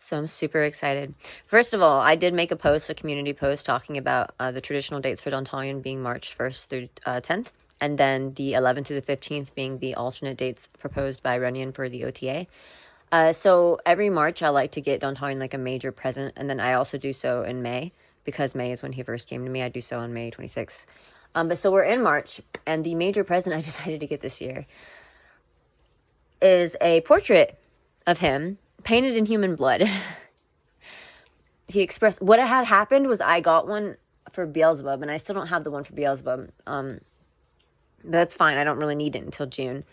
So I'm super excited. First of all, I did make a community post talking about the traditional dates for Dantalion being March 1st through 10th, and then the 11th through the 15th being the alternate dates proposed by Runyon for the OTA. So every March, I like to get Dantalion like a major present, and then I also do so in May, because May is when he first came to me. I do so on May 26th. But so we're in March, and the major present I decided to get this year is a portrait of him painted in human blood. He expressed what had happened was I got one for Beelzebub, and I still don't have the one for Beelzebub. That's fine. I don't really need it until June.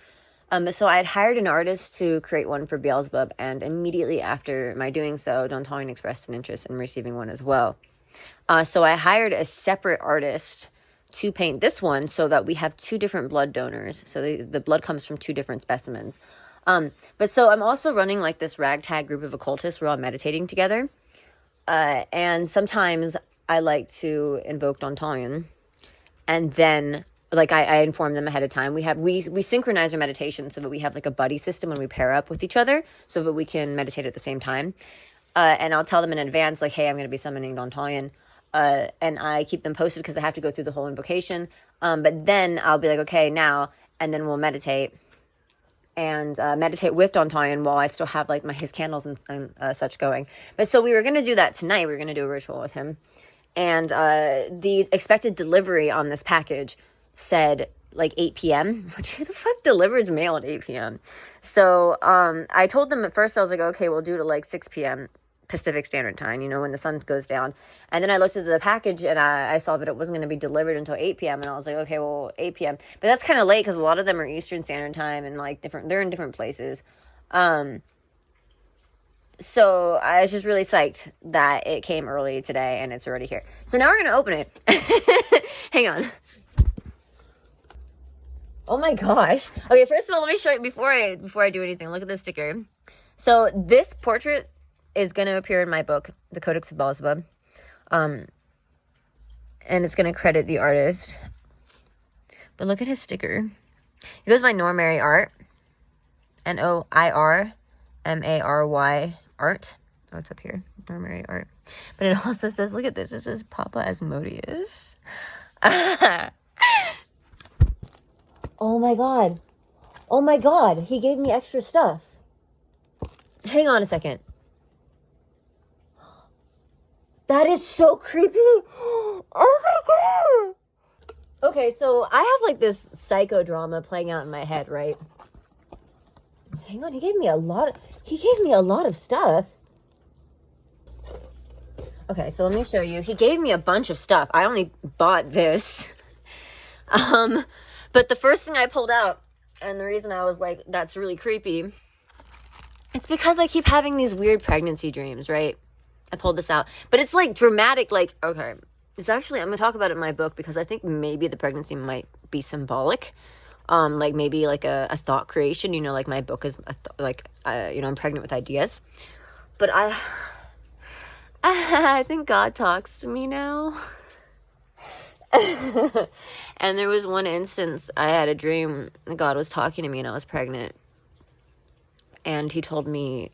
So I had hired an artist to create one for Beelzebub, and immediately after my doing so, Dantalion expressed an interest in receiving one as well. So I hired a separate artist to paint this one so that we have two different blood donors. So the blood comes from two different specimens. But so I'm also running like this ragtag group of occultists. We're all meditating together. And sometimes I like to invoke Dantalion, and then like I inform them ahead of time. We synchronize our meditation so that we have like a buddy system when we pair up with each other so that we can meditate at the same time. And I'll tell them in advance, like, hey, I'm going to be summoning Dantalion. And I keep them posted because I have to go through the whole invocation. But then I'll be like, okay, now, and then we'll meditate. And meditate with Dantalion while I still have like his candles and such going. But so we were going to do that tonight. We were going to do a ritual with him. And the expected delivery on this package said like 8 p.m. Which, who the fuck delivers mail at 8 p.m.? So I told them at first, I was like, okay, we'll do it at like 6 p.m. Pacific Standard Time, you know, when the sun goes down. And then I looked at the package and I saw that it wasn't going to be delivered until 8 p.m. And I was like, okay, well, 8 p.m. But that's kind of late because a lot of them are Eastern Standard Time and like they're in different places. So I was just really psyched that it came early today and it's already here. So now we're going to open it. Hang on. Oh my gosh. Okay, first of all, let me show you before I do anything. Look at this sticker. So this portrait is going to appear in my book, The Codex of Beelzebub. And it's going to credit the artist. But look at his sticker. He goes by Normary Art. Noirmary Art. Oh, it's up here. Normary Art. But it also says, look at this. It says Papa Asmodeus. Oh my god. Oh my god. He gave me extra stuff. Hang on a second. That is so creepy. Oh my god. Okay, so I have like this psychodrama playing out in my head, right? Hang on, he gave me a lot of stuff. Okay, so let me show you. He gave me a bunch of stuff. I only bought this. But the first thing I pulled out, and the reason I was like, that's really creepy, it's because I keep having these weird pregnancy dreams, right? I pulled this out. But it's like dramatic, like, okay. It's actually, I'm going to talk about it in my book because I think maybe the pregnancy might be symbolic. Like maybe like a thought creation, you know, like my book is you know, I'm pregnant with ideas. But I think God talks to me now. And there was one instance I had a dream that God was talking to me and I was pregnant. And he told me,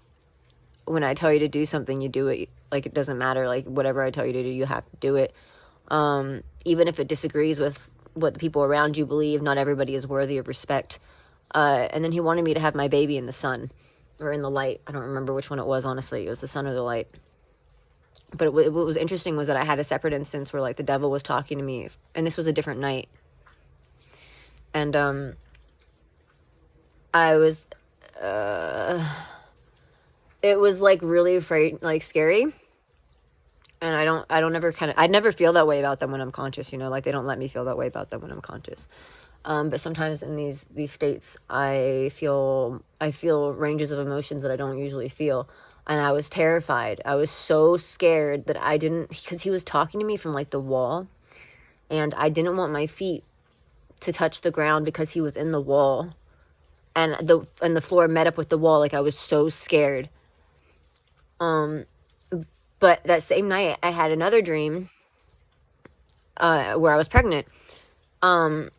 when I tell you to do something, you do it. Like, it doesn't matter. Like, whatever I tell you to do, you have to do it. Even if it disagrees with what the people around you believe, not everybody is worthy of respect. And then he wanted me to have my baby in the sun or in the light. I don't remember which one it was, honestly. It was the sun or the light. But what was interesting was that I had a separate instance where, like, the devil was talking to me. And this was a different night. And I was... it was like really like scary. And I never feel that way about them when I'm conscious, you know, like they don't let me feel that way about them when I'm conscious. But sometimes in these states, I feel ranges of emotions that I don't usually feel. And I was terrified. I was so scared that because he was talking to me from like the wall, and I didn't want my feet to touch the ground because he was in the wall. And the floor met up with the wall. Like, I was so scared. But that same night I had another dream, where I was pregnant. And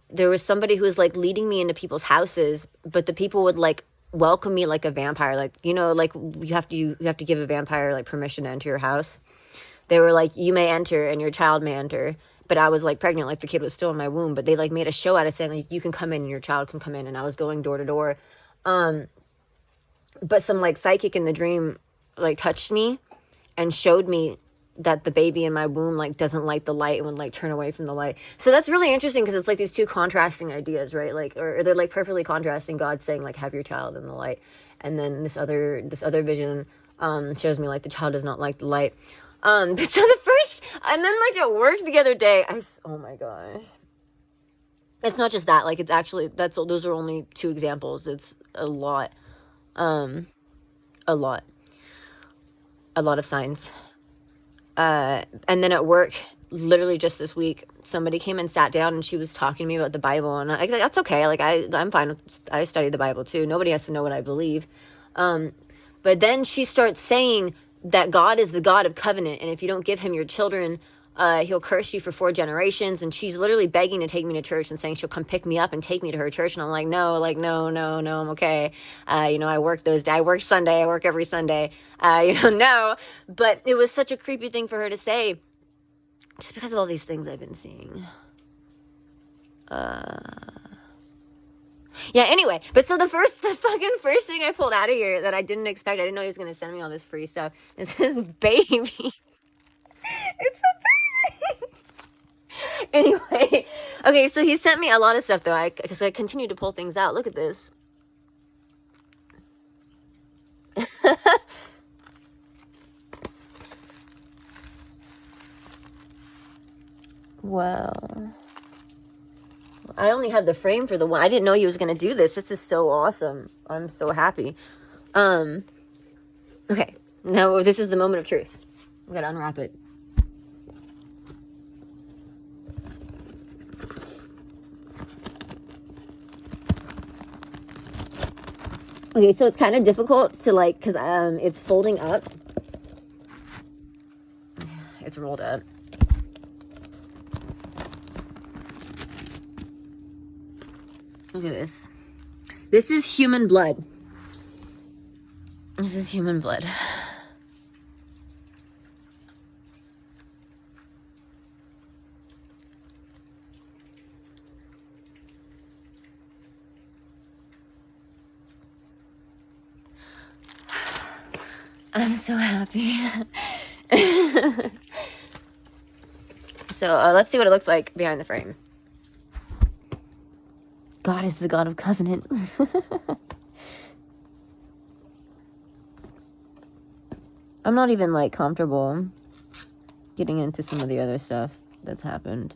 there was somebody who was like leading me into people's houses, but the people would like welcome me like a vampire. Like, you know, like you have to give a vampire like permission to enter your house. They were like, you may enter and your child may enter. But I was like pregnant, like the kid was still in my womb. But they like made a show out of saying like, you can come in and your child can come in. And I was going door to door. But some like psychic in the dream like touched me and showed me that the baby in my womb like doesn't like the light and would like turn away from the light. So that's really interesting because it's like these two contrasting ideas, right? Like, or they're like perfectly contrasting. God saying like, have your child in the light, and then this other vision shows me like the child does not like the light. But so the first, and then like at work the other day, oh my gosh, it's not just that, like it's actually, those are only two examples. It's a lot of signs. And then at work, literally just this week, somebody came and sat down and she was talking to me about the Bible, and that's okay. Like I'm fine with, I study the Bible too. Nobody has to know what I believe. But then she starts saying that God is the God of covenant, and if you don't give him your children, he'll curse you for 4 generations. And she's literally begging to take me to church and saying she'll come pick me up and take me to her church. And I'm like, no, I'm okay. You know, I work those days. I work Sunday. I work every Sunday. No. But it was such a creepy thing for her to say, just because of all these things I've been seeing. Yeah, anyway, but so the fucking first thing I pulled out of here that I didn't expect, I didn't know he was going to send me all this free stuff, is his baby. It's a baby. Anyway, okay, so he sent me a lot of stuff, though, because I continue to pull things out. Look at this. Wow. I only have the frame for the one. I didn't know he was going to do this. This is so awesome. I'm so happy. Okay. Now this is the moment of truth. We got to unwrap it. Okay, so it's kind of difficult to like, because it's folding up. It's rolled up. Look at this. This is human blood. This is human blood. I'm so happy. So let's see what it looks like behind the frame. God is the God of covenant. I'm not even like comfortable getting into some of the other stuff that's happened.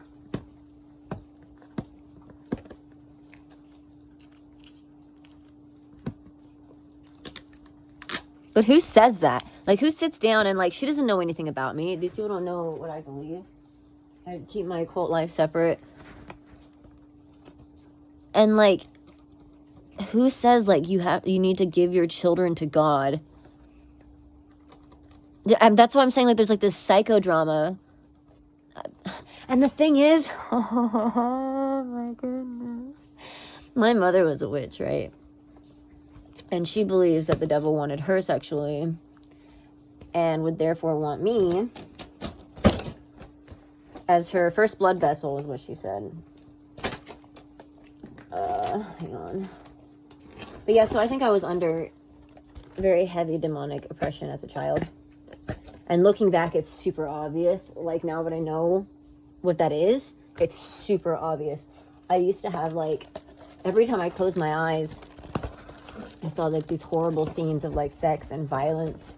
But who says that? Like, who sits down and like, she doesn't know anything about me. These people don't know what I believe. I keep my occult life separate. And like, who says like you need to give your children to God? And that's why I'm saying like there's like this psychodrama. And the thing is, oh my goodness, my mother was a witch, right? And she believes that the devil wanted her sexually and would therefore want me as her first blood vessel, is what she said. Hang on. But yeah, so I think I was under very heavy demonic oppression as a child. And looking back, it's super obvious. Like, now that I know what that is, it's super obvious. I used to have, like, every time I closed my eyes, I saw, like, these horrible scenes of, like, sex and violence.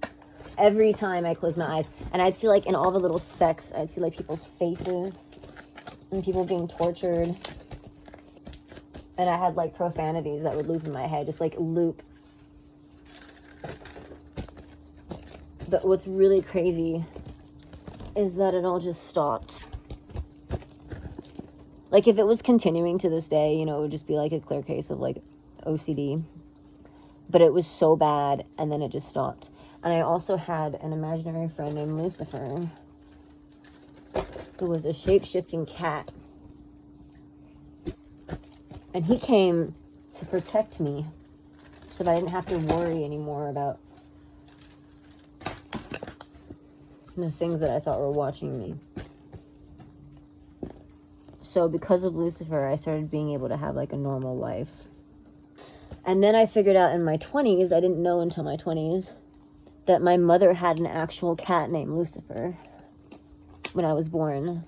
Every time I closed my eyes. And I'd see, like, in all the little specks, I'd see, like, people's faces and people being tortured. And I had, like, profanities that would loop in my head. Just, like, loop. But what's really crazy is that it all just stopped. Like, if it was continuing to this day, you know, it would just be, like, a clear case of, like, OCD. But it was so bad, and then it just stopped. And I also had an imaginary friend named Lucifer, who was a shape-shifting cat. And he came to protect me so that I didn't have to worry anymore about the things that I thought were watching me. So because of Lucifer, I started being able to have like a normal life. And then I figured out in my 20s, I didn't know until my 20s, that my mother had an actual cat named Lucifer when I was born.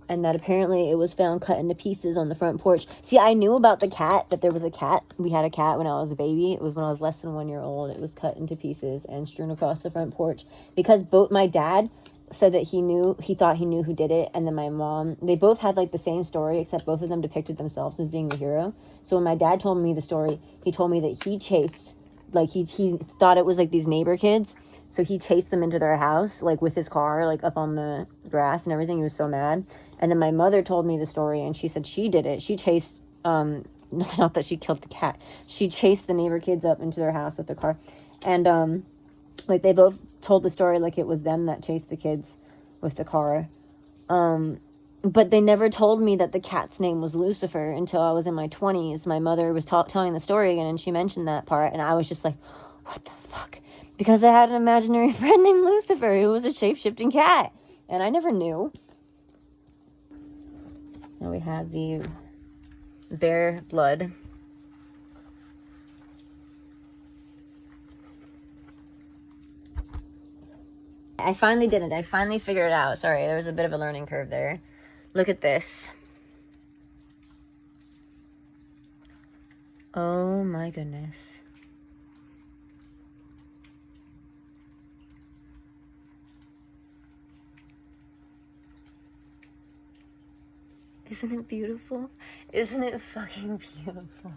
And that apparently it was found cut into pieces on the front porch. See, I knew about the cat, that there was a cat. We had a cat when I was a baby. It was when I was less than 1 year old. It was cut into pieces and strewn across the front porch. Because both my dad said that he thought he knew who did it. And then my mom, they both had like the same story, except both of them depicted themselves as being the hero. So when my dad told me the story, he told me that he chased, like he thought it was like these neighbor kids. So he chased them into their house, like with his car, like up on the grass and everything. He was so mad. And then my mother told me the story, and she said she did it. She chased, not that she killed the cat. She chased the neighbor kids up into their house with the car. And, like, they both told the story like it was them that chased the kids with the car. But they never told me that the cat's name was Lucifer until I was in my 20s. My mother was telling the story again, and she mentioned that part, and I was just like, what the fuck? Because I had an imaginary friend named Lucifer who was a shape-shifting cat, and I never knew. Now we have the bear blood. I finally did it. I finally figured it out. Sorry, there was a bit of a learning curve there. Look at this. Oh my goodness. Isn't it beautiful? Isn't it fucking beautiful?